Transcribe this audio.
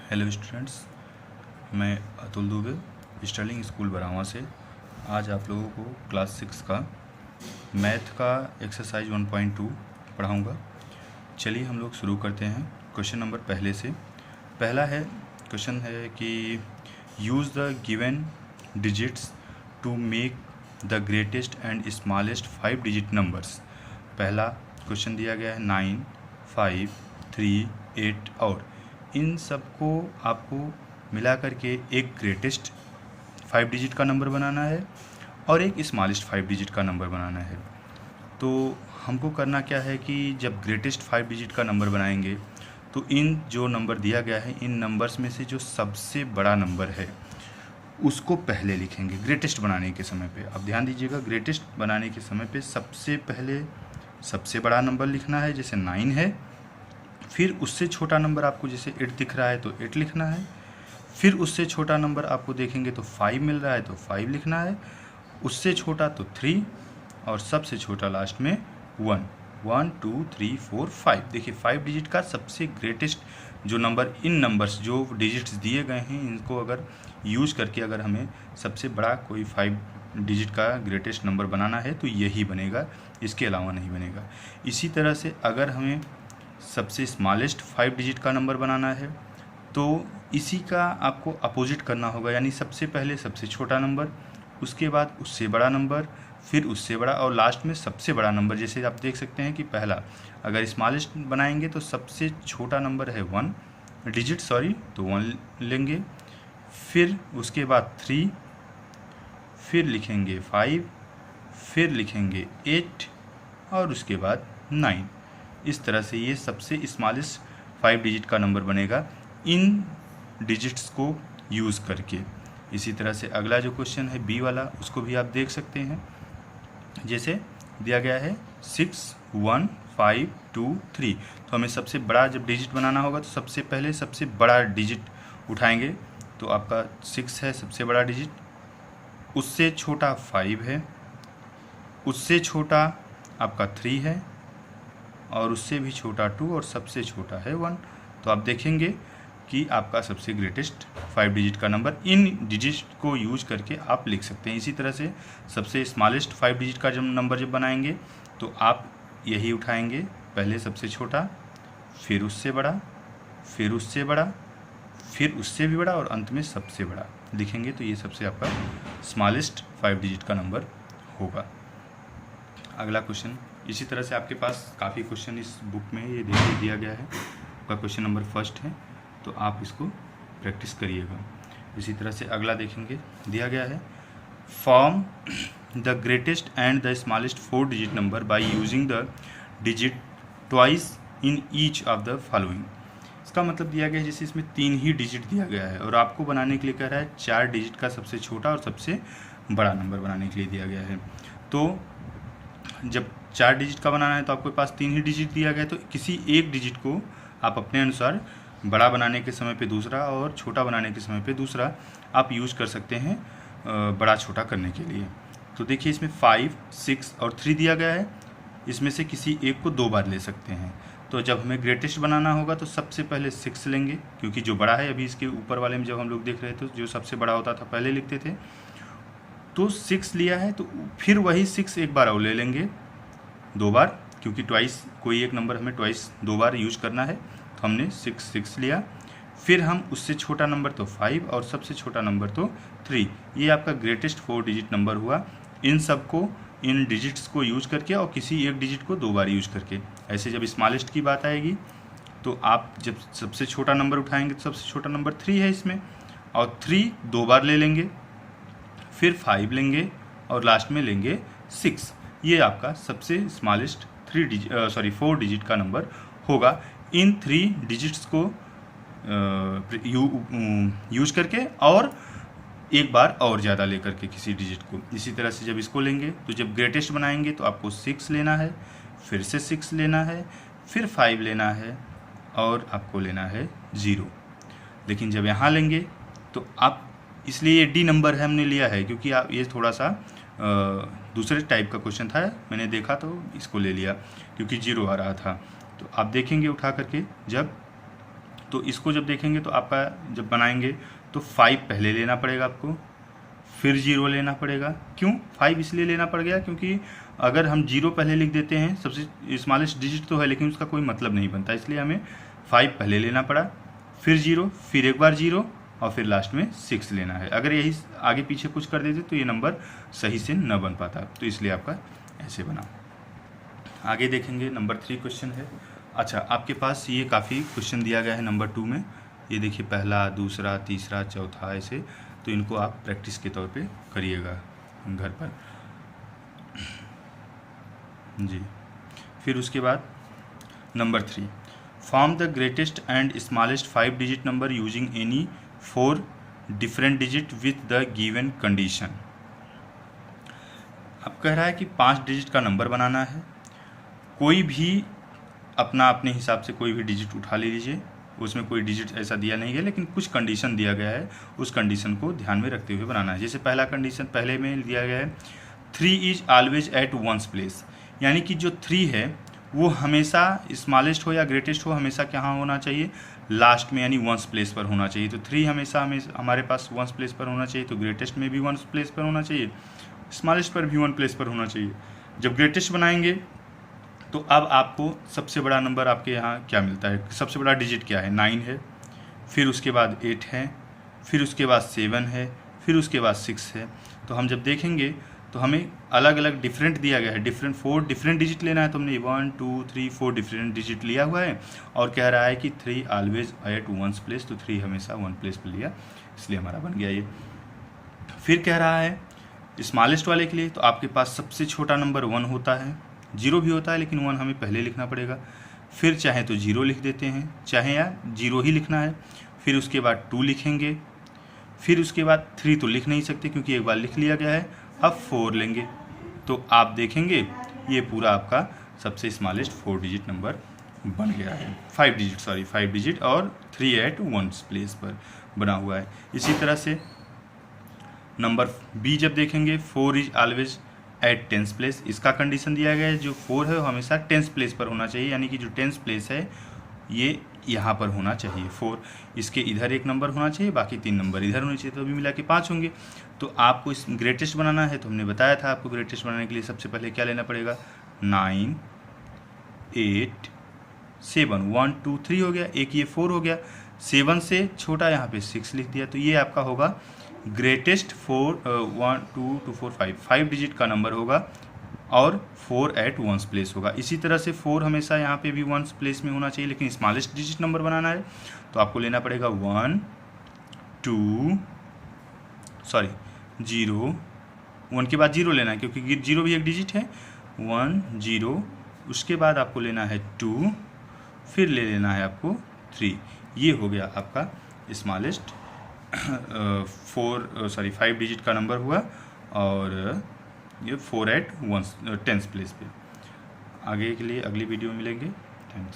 Hello students, मैं Atul Dubey Stirling school Barawa से आज आप लोगों को क्लास 6 का मैथ का एक्सरसाइज 1.2 पढ़ाऊँगा। चलिए हम लोग शुरू करते हैं क्वेश्चन नंबर पहले से। पहला क्वेश्चन है कि use the given digits to make the greatest and smallest 5 digit numbers. पहला क्वेश्चन दिया गया है 9, 5, 3, 8 और इन सबको आपको मिला करके एक ग्रेटेस्ट 5 डिजिट का नंबर बनाना है और एक स्मॉलेस्ट 5 डिजिट का नंबर बनाना है। तो हमको करना क्या है कि जब ग्रेटेस्ट 5 डिजिट का नंबर बनाएंगे तो इन जो नंबर दिया गया है इन नंबर्स में से जो सबसे बड़ा नंबर है उसको पहले लिखेंगे ग्रेटेस्ट बनाने के समय पे। अब ध्यान दीजिएगा, ग्रेटेस्ट बनाने के समय पे सबसे पहले सबसे बड़ा नंबर लिखना है, जैसे 9 है। फिर उससे छोटा नंबर आपको जैसे 8 दिख रहा है तो 8 लिखना है। फिर उससे छोटा नंबर आपको देखेंगे तो 5 मिल रहा है तो 5 लिखना है। उससे छोटा तो 3 और सबसे छोटा लास्ट में 1। 1 2 3 4 5। देखिए 5 डिजिट का सबसे ग्रेटेस्ट जो नंबर, इन नंबर्स जो डिजिट्स दिए गए हैं इनको अगर यूज करके अगर हमें सबसे बड़ा कोई 5 डिजिट का ग्रेटेस्ट नंबर बनाना है तो यही बनेगा, इसके अलावा नहीं बनेगा। इसी तरह से अगर हमें सबसे स्मॉलेस्ट 5 डिजिट का नंबर बनाना है तो इसी का आपको अपोजिट करना होगा, यानी सबसे पहले सबसे छोटा नंबर, उसके बाद उससे बड़ा नंबर, फिर उससे बड़ा और लास्ट में सबसे बड़ा नंबर। जैसे आप देख सकते हैं कि पहला अगर स्मॉलेस्ट बनाएंगे तो सबसे छोटा नंबर है 1 डिजिट तो 1 लेंगे। फिर उसके बाद 3, फिर लिखेंगे 5, फिर लिखेंगे 8 और उसके बाद 9। इस तरह से ये सबसे स्मॉलेस्ट 5 डिजिट का नंबर बनेगा इन डिजिट्स को यूज़ करके। इसी तरह से अगला जो क्वेश्चन है बी वाला, उसको भी आप देख सकते हैं। जैसे दिया गया है 6 1 5 2 3, तो हमें सबसे बड़ा जब डिजिट बनाना होगा तो सबसे पहले सबसे बड़ा डिजिट उठाएंगे। तो आपका 6 है सबसे बड़ा डिजिट, उससे छोटा 5 है, उससे छोटा आपका 3 है और उससे भी छोटा 2 और सबसे छोटा है 1। तो आप देखेंगे कि आपका सबसे ग्रेटेस्ट 5 डिजिट का नंबर इन डिजिट को यूज करके आप लिख सकते हैं। इसी तरह से सबसे स्मॉलेस्ट 5 डिजिट का जब नंबर जब बनाएंगे तो आप यही उठाएंगे, पहले सबसे छोटा, फिर उससे बड़ा, फिर उससे बड़ा, फिर उससे भी बड़ा और अंत में सबसे बड़ा लिखेंगे। तो ये सबसे आपका स्मॉलेस्ट 5 डिजिट का नंबर होगा। अगला क्वेश्चन, इसी तरह से आपके पास काफ़ी क्वेश्चन इस बुक में ये देखिए दिया गया है। आपका क्वेश्चन नंबर 1 है तो आप इसको प्रैक्टिस करिएगा। इसी तरह से अगला देखेंगे, दिया गया है form the greatest and the smallest 4 digit number by using the digit twice in each of the following. इसका मतलब दिया गया है जैसे इसमें 3 ही डिजिट दिया गया है और आपको बनाने के लिए कह रहा है 4 डिजिट का सबसे छोटा और सबसे बड़ा नंबर बनाने के लिए दिया गया है। तो जब 4 डिजिट का बनाना है तो आपके पास 3 ही डिजिट दिया गया है, तो किसी एक डिजिट को आप अपने अनुसार बड़ा बनाने के समय पे दूसरा और छोटा बनाने के समय पे दूसरा आप यूज़ कर सकते हैं बड़ा छोटा करने के लिए। तो देखिए इसमें 5 6 और 3 दिया गया है, इसमें से किसी एक को 2 बार ले सकते हैं। तो जब हमें ग्रेटेस्ट बनाना होगा तो सबसे पहले 6 लेंगे, क्योंकि जो बड़ा है, अभी इसके ऊपर वाले में जब हम लोग देख रहे थे जो सबसे बड़ा होता था पहले लिखते थे, तो 6 लिया है तो फिर वही 6 एक बार और ले लेंगे 2 बार, क्योंकि ट्वाइस कोई एक नंबर हमें ट्वाइस 2 बार यूज करना है, तो हमने 6 लिया। फिर हम उससे छोटा नंबर तो 5 और सबसे छोटा नंबर तो 3। ये आपका ग्रेटेस्ट 4 डिजिट नंबर हुआ इन सबको, इन डिजिट्स को यूज करके और किसी एक डिजिट को 2 बार यूज करके। ऐसे जब स्मॉलेस्ट की बात आएगी तो आप जब सबसे छोटा नंबर उठाएंगे तो सबसे छोटा नंबर 3 है इसमें, और 3 2 बार ले लेंगे, फिर 5 लेंगे और लास्ट में लेंगे 6। ये आपका सबसे स्मॉलेस्ट 4 डिजिट का नंबर होगा इन 3 डिजिट्स को यूज करके और एक बार और ज़्यादा लेकर के किसी डिजिट को। इसी तरह से जब इसको लेंगे तो जब ग्रेटेस्ट बनाएंगे तो आपको 6 लेना है, फिर से 6 लेना है, फिर 5 लेना है और आपको लेना है 0। लेकिन जब यहाँ लेंगे तो आप, इसलिए ये डी नंबर है हमने लिया है क्योंकि आप ये थोड़ा सा दूसरे टाइप का क्वेश्चन था, मैंने देखा तो इसको ले लिया क्योंकि 0 आ रहा था। तो आप देखेंगे उठा करके जब तो इसको जब देखेंगे तो आपका जब बनाएंगे तो 5 पहले लेना पड़ेगा आपको, फिर 0 लेना पड़ेगा। क्यों 5 इसलिए लेना पड़ गया क्योंकि अगर हम 0 पहले लिख देते हैं, सबसे स्मॉलेस्ट डिजिट तो है लेकिन उसका कोई मतलब नहीं बनता, इसलिए हमें 5 पहले लेना पड़ा, फिर 0, फिर एक बार 0 और फिर लास्ट में 6 लेना है। अगर यही आगे पीछे कुछ कर देते तो ये नंबर सही से न बन पाता, तो इसलिए आपका ऐसे बना। आगे देखेंगे नंबर 3 क्वेश्चन है। अच्छा, आपके पास ये काफ़ी क्वेश्चन दिया गया है नंबर 2 में, ये देखिए पहला, दूसरा, तीसरा, चौथा ऐसे, तो इनको आप प्रैक्टिस के तौर पे करिएगा घर पर जी। फिर उसके बाद number 3, form the greatest and smallest 5 digit number using any 4 different digit with the given condition. अब कह रहा है कि 5 डिजिट का नंबर बनाना है, कोई भी अपने हिसाब से कोई भी डिजिट उठा लीजिए, उसमें कोई डिजिट ऐसा दिया नहीं है लेकिन कुछ कंडीशन दिया गया है, उस कंडीशन को ध्यान में रखते हुए बनाना है। जैसे पहला कंडीशन पहले में दिया गया है 3 is always at ones place, यानी कि जो 3 है वो हमेशा स्मॉलेस्ट हो या ग्रेटेस्ट हो, हमेशा कहाँ होना चाहिए, लास्ट में, यानी वंस प्लेस पर होना चाहिए। तो 3 हमेशा हमारे पास वंस प्लेस पर होना चाहिए, तो ग्रेटेस्ट में भी वंस प्लेस पर होना चाहिए, स्मॉलेस्ट पर भी वन प्लेस पर होना चाहिए। जब ग्रेटेस्ट बनाएंगे तो अब आपको सबसे बड़ा नंबर आपके यहाँ क्या मिलता है, सबसे बड़ा डिजिट क्या है, 9 है, फिर उसके बाद 8 है, फिर उसके बाद 7 है, फिर उसके बाद 6 है। तो हम जब देखेंगे तो हमें अलग अलग डिफरेंट दिया गया है, 4 डिफरेंट डिजिट लेना है, तो हमने 1 2 3 4 डिफरेंट डिजिट लिया हुआ है और कह रहा है कि 3 ऑलवेज एट वंस प्लेस, तो 3 हमेशा वन प्लेस पर लिया, इसलिए हमारा बन गया ये। फिर कह रहा है स्मॉलेस्ट वाले के लिए, तो आपके पास सबसे छोटा नंबर 1 होता है, 0 भी होता है लेकिन 1 हमें पहले लिखना पड़ेगा, फिर चाहे तो 0 लिख देते हैं, चाहे या 0 ही लिखना है, फिर उसके बाद 2 लिखेंगे, फिर उसके बाद 3 तो लिख नहीं सकते क्योंकि एक बार लिख लिया गया है, अब 4 लेंगे। तो आप देखेंगे ये पूरा आपका सबसे स्मॉलेस्ट 4 डिजिट नंबर बन गया है, 5 डिजिट और 3 एट वंस प्लेस पर बना हुआ है। इसी तरह से नंबर बी जब देखेंगे 4 is always at 10th place, इसका कंडीशन दिया गया है जो 4 है वो हमेशा 10th प्लेस पर होना चाहिए, यानी कि जो 10th प्लेस है ये यहाँ पर होना चाहिए 4, इसके इधर एक नंबर होना चाहिए, बाकी 3 नंबर इधर होने चाहिए, तो अभी मिला के 5 होंगे। तो आपको इस ग्रेटेस्ट बनाना है, तो हमने बताया था आपको ग्रेटेस्ट बनाने के लिए सबसे पहले क्या लेना पड़ेगा, 9 8 7, 1 2 3 हो गया, एक ये 4 हो गया, 7 से छोटा यहाँ पे 6 लिख दिया, तो ये आपका होगा ग्रेटेस्ट 4 1 2 2 4 5 डिजिट का नंबर होगा और 4 एट वंस प्लेस होगा। इसी तरह से 4 हमेशा यहाँ पे भी वंस प्लेस में होना चाहिए, लेकिन स्मॉलेस्ट डिजिट नंबर बनाना है तो आपको लेना पड़ेगा 0, 1 के बाद 0 लेना है क्योंकि 0 भी एक डिजिट है, 1 0, उसके बाद आपको लेना है 2, फिर ले लेना है आपको 3, ये हो गया आपका स्मॉलेस्ट 5 डिजिट का नंबर हुआ और ये 4 एट 10th प्लेस पे। आगे के लिए अगली वीडियो में मिलेंगे। थैंक्स।